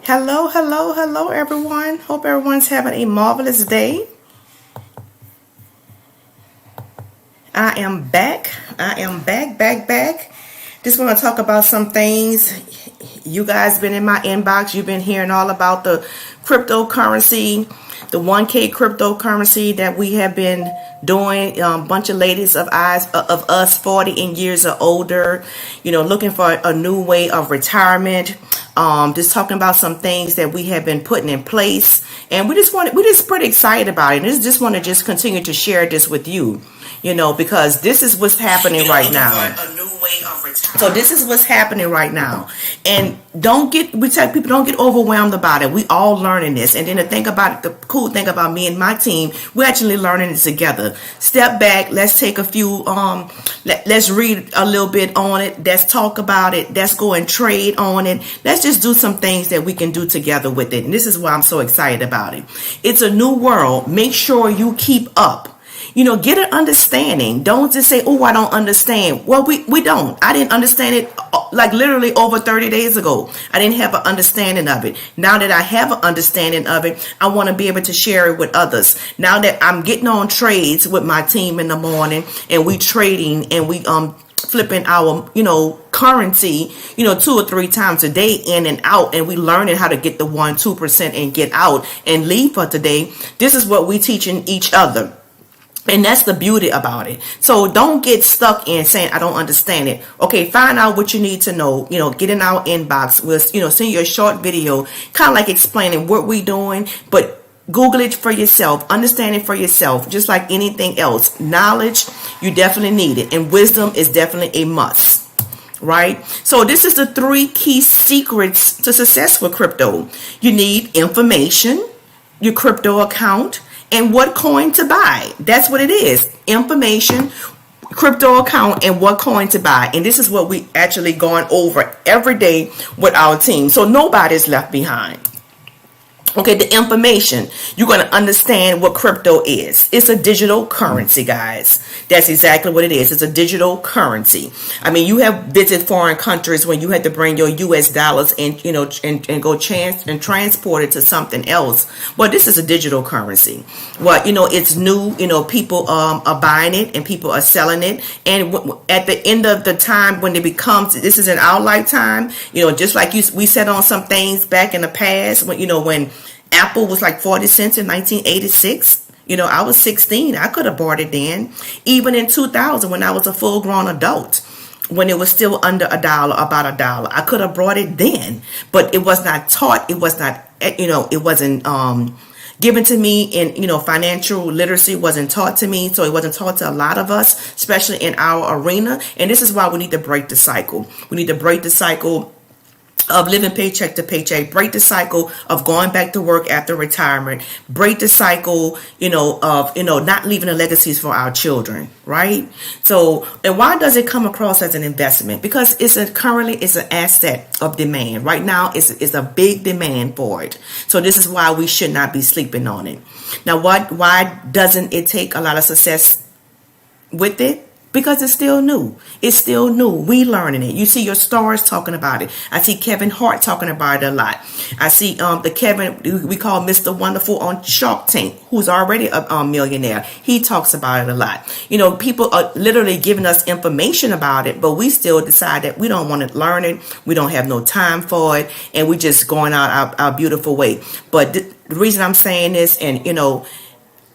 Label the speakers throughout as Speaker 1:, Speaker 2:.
Speaker 1: Hello, hello, hello, everyone. Hope everyone's having a marvelous day. I am back. I am back. Just want to talk about some things. You guys been in my inbox. You've been hearing all about the cryptocurrency, the 1K cryptocurrency that we have been doing. Bunch of ladies of us 40 and years or older, looking for a new way of retirement. Just talking about some things that we have been putting in place, and we're just pretty excited about it. And just want to just continue to share this with you, because this is what's happening right now. So this is what's happening right now, and we tell people don't get overwhelmed about it. We all learning this, and then the cool thing about me and my team, we're actually learning it together. Step back, let's take a few, let's read a little bit on it. Let's talk about it. Let's go and trade on it. Let's just do some things that we can do together with it. And this is why I'm so excited about it. It's a new world. Make sure you keep up. Get an understanding. Don't just say, oh, I don't understand. Well, we don't. I didn't understand it like literally over 30 days ago. I didn't have an understanding of it. Now that I have an understanding of it, I want to be able to share it with others. Now that I'm getting on trades with my team in the morning, and we trading, and we flipping our currency 2 or 3 times a day in and out, and we learning how to get the 1-2% and get out and leave for today. This is what we teaching each other. And that's the beauty about it. So don't get stuck in saying, I don't understand it. Okay, find out what you need to know. Get in our inbox. We'll, send you a short video, kind of like explaining what we're doing. But Google it for yourself. Understand it for yourself. Just like anything else. Knowledge, you definitely need it. And wisdom is definitely a must. Right? So this is the 3 key secrets to success with crypto. You need information, your crypto account, and what coin to buy. That's what it is. Information, crypto account, and what coin to buy. And this is what we actually going over every day with our team. So nobody's left behind. Okay, the information. You're going to understand what crypto is. It's a digital currency, guys. That's exactly what it is. It's a digital currency. I mean, you have visited foreign countries when you had to bring your US dollars and, and go transport it to something else. Well, this is a digital currency. Well, it's new. People are buying it and people are selling it. And at the end of the time, when it becomes, this is in our lifetime, just like we said on some things back in the past, when Apple was like 40 cents in 1986. I was 16. I could have bought it then. Even in 2000, when I was a full-grown adult, when it was still under about $1, I could have bought it then. But it was not taught. It was not, it wasn't given to me. In, financial literacy wasn't taught to me. So it wasn't taught to a lot of us, especially in our arena. And this is why we need to break the cycle. We need to break the cycle of living paycheck to paycheck, break the cycle of going back to work after retirement, break the cycle, of, not leaving the legacies for our children, right? So, and why does it come across as an investment? Because currently it's an asset of demand. Right now, it's a big demand for it. So this is why we should not be sleeping on it. Now, why doesn't it take a lot of success with it? Because it's still new. It's still new. We learning it. You see your stars talking about it. I see Kevin Hart talking about it a lot. I see the Kevin we call Mr. Wonderful on Shark Tank, who's already a millionaire. He talks about it a lot. People are literally giving us information about it, but we still decide that we don't want to learn it. We don't have no time for it, and we just going out our beautiful way. But the reason I'm saying this, and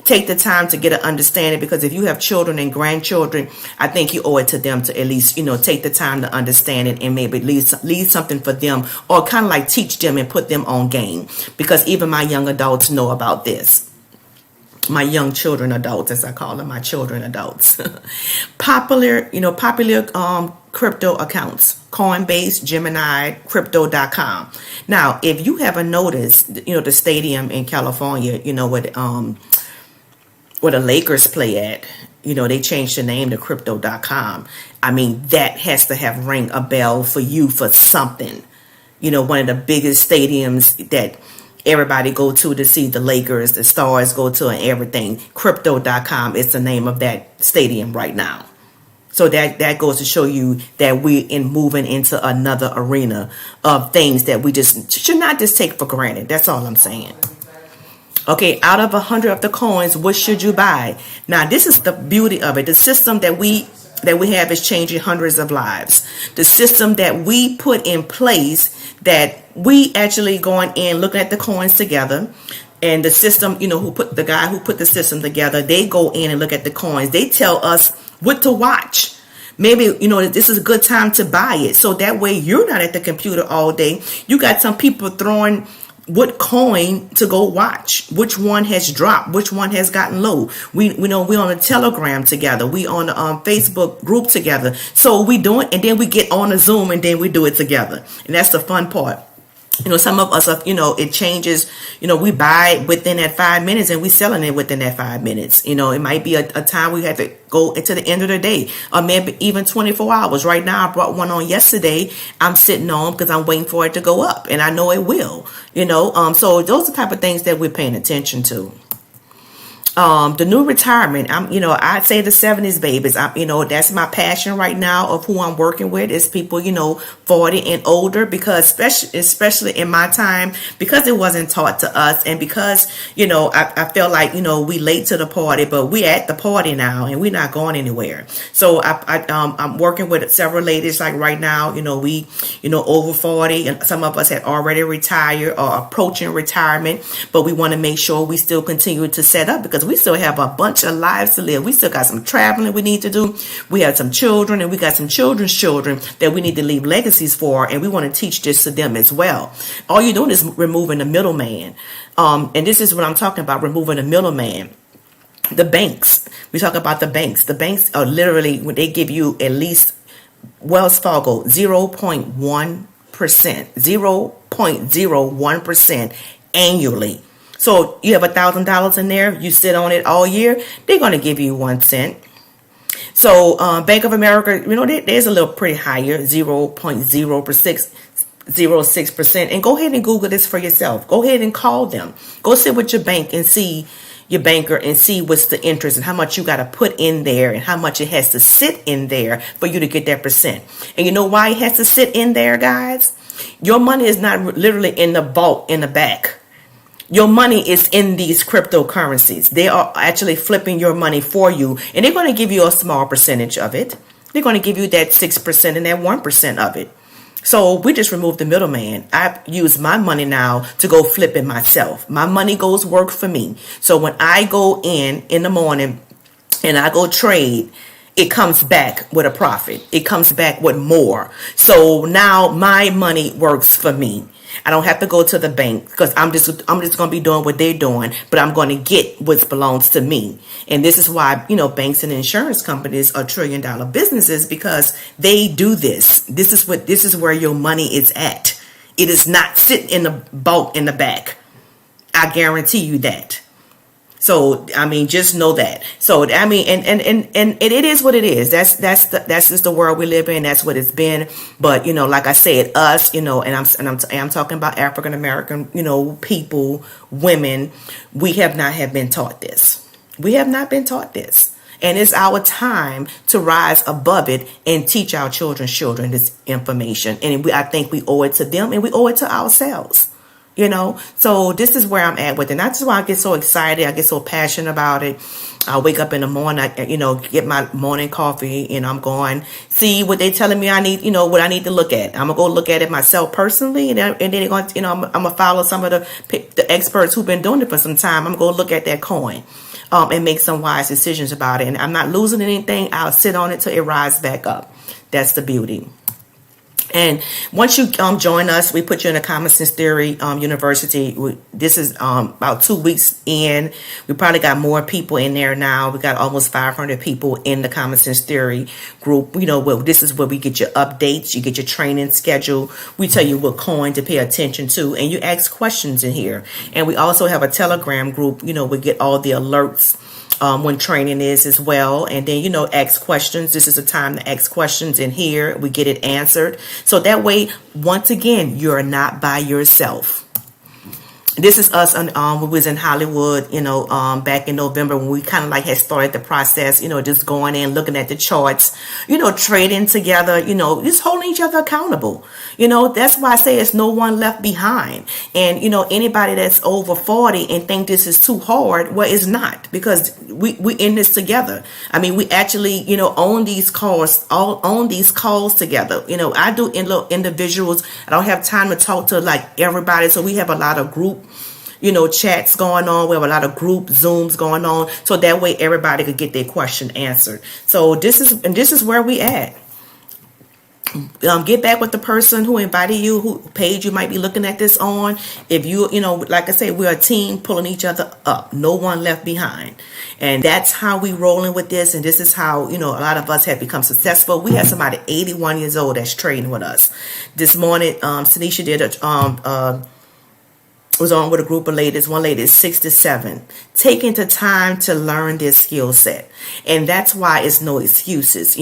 Speaker 1: take the time to get an understanding, because if you have children and grandchildren, I think you owe it to them to at least, take the time to understand it and maybe leave something for them, or kind of like teach them and put them on game, because even my young adults know about this. My young children adults, as I call them, my children adults. Popular crypto accounts, Coinbase, Gemini, Crypto.com. Now, if you haven't noticed, the stadium in California, where the Lakers play at, they changed the name to Crypto.com. I mean, that has to have ring a bell for you for something. One of the biggest stadiums that everybody go to see the Lakers, the stars go to, and everything. Crypto.com is the name of that stadium right now. So that goes to show you that we're moving into another arena of things that we just should not just take for granted. That's all I'm saying. Okay, out of 100 of the coins, what should you buy? Now, this is the beauty of it. The system that we have is changing hundreds of lives. The system that we put in place, that we actually going in, looking at the coins together, and the system, the guy who put the system together, they go in and look at the coins. They tell us what to watch. Maybe, this is a good time to buy it. So that way you're not at the computer all day. You got some people throwing what coin to go watch, which one has dropped, which one has gotten low. We know we're on a Telegram together, we on the Facebook group together. So we do it, and then we get on a Zoom, and then we do it together, and that's the fun part. Some of us, it changes. We buy within that 5 minutes, and we selling it within that 5 minutes. It might be a time we have to go into the end of the day, or maybe even 24 hours. Right now, I brought one on yesterday. I'm sitting on because I'm waiting for it to go up, and I know it will. So those are the type of things that we're paying attention to. The new retirement, I'd say the 70s babies. That's my passion right now of who I'm working with is people, 40 and older, because especially in my time, because it wasn't taught to us, and because, I feel like, we late to the party, but we at the party now, and we're not going anywhere. So I'm working with several ladies like right now, we, over 40, and some of us had already retired or approaching retirement, but we want to make sure we still continue to set up, because we still have a bunch of lives to live. We still got some traveling we need to do. We have some children, and we got some children's children that we need to leave legacies for, and we want to teach this to them as well. All you're doing is removing the middleman. And this is what I'm talking about, removing the middleman. The banks. We talk about the banks. The banks are literally, when they give you at least Wells Fargo 0.1%, 0.01% annually. So you have $1,000 in there, you sit on it all year, they're going to give you 1 cent. So Bank of America, there's a little pretty higher, 0.06%. And go ahead and Google this for yourself. Go ahead and call them. Go sit with your bank and see your banker and see what's the interest and how much you got to put in there and how much it has to sit in there for you to get that percent. And you know why it has to sit in there, guys? Your money is not literally in the vault in the back. Your money is in these cryptocurrencies. They are actually flipping your money for you, and they're going to give you a small percentage of it. They're going to give you that 6% and that 1% of it. So we just removed the middleman. I use my money now to go flip it myself. My money goes work for me. So when I go in the morning and I go trade, it comes back with a profit. It comes back with more. So now my money works for me. I don't have to go to the bank because I'm just going to be doing what they're doing, but I'm going to get what belongs to me. And this is why, banks and insurance companies are $1 trillion businesses, because they do this. This is where your money is at. It is not sitting in the vault in the back. I guarantee you that. So, just know that. So, and it is what it is. That's just the world we live in. That's what it's been. But, like I said, us, and I'm talking about African American, people, women, we have not been taught this. We have not been taught this. And it's our time to rise above it and teach our children this information. And I think we owe it to them, and we owe it to ourselves. So this is where I'm at with it. And that's why I get so excited. I get so passionate about it. I wake up in the morning, get my morning coffee, and I'm going see what they're telling me I need, what I need to look at. I'm going to go look at it myself personally. And then they're going to, I'm going to follow some of the experts who've been doing it for some time. I'm going to go look at that coin and make some wise decisions about it. And I'm not losing anything. I'll sit on it till it rises back up. That's the beauty. And once you join us, we put you in a Common Sense Theory University. This is about 2 weeks in. We probably got more people in there now. We got almost 500 people in the Common Sense Theory group. This is where we get your updates. You get your training schedule. We tell you what coin to pay attention to, and you ask questions in here. And we also have a Telegram group. We get all the alerts when training is as well. And then, ask questions. This is a time to ask questions in here. We get it answered. So that way, once again, you're not by yourself. This is us, we was in Hollywood, back in November, when we kind of like had started the process, just going in, looking at the charts, trading together, just holding each other accountable. That's why I say it's no one left behind. And, anybody that's over 40 and think this is too hard, well, it's not, because we in this together. I mean, we actually, own these calls, together. I do individuals. I don't have time to talk to like everybody. So we have a lot of group chats going on. We have a lot of group Zooms going on, so that way everybody could get their question answered. So this is where we at. Get back with the person who invited you, who page you might be looking at this on. If like I said, we're a team pulling each other up. No one left behind. And that's how we rolling with this. And this is how, a lot of us have become successful. We had somebody 81 years old that's trading with us. This morning, Tanisha did was on with a group of ladies. One lady is 67, taking the time to learn this skill set. And that's why it's no excuses.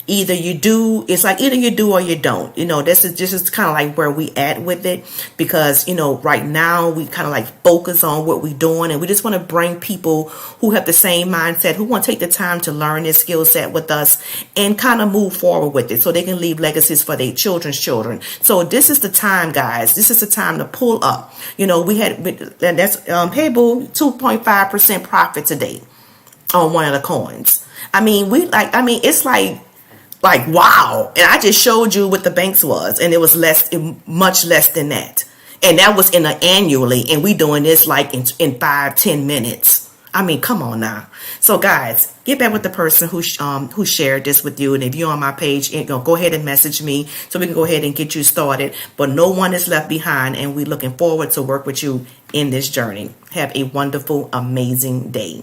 Speaker 1: Either you do or you don't. This is kind of like where we at with it, because, right now we kind of like focus on what we're doing, and we just want to bring people who have the same mindset, who want to take the time to learn this skill set with us and kind of move forward with it so they can leave legacies for their children's children. So this is the time, guys. This is the time to pull up. We had, and that's, hey boo, 2.5% profit today on one of the coins. It's like, wow. And I just showed you what the banks was, and it was much less than that. And that was annually, and we doing this like in 5-10 minutes. Come on now. So guys, get back with the person who shared this with you. And if you're on my page, go ahead and message me so we can go ahead and get you started. But no one is left behind, and we're looking forward to work with you in this journey. Have a wonderful, amazing day.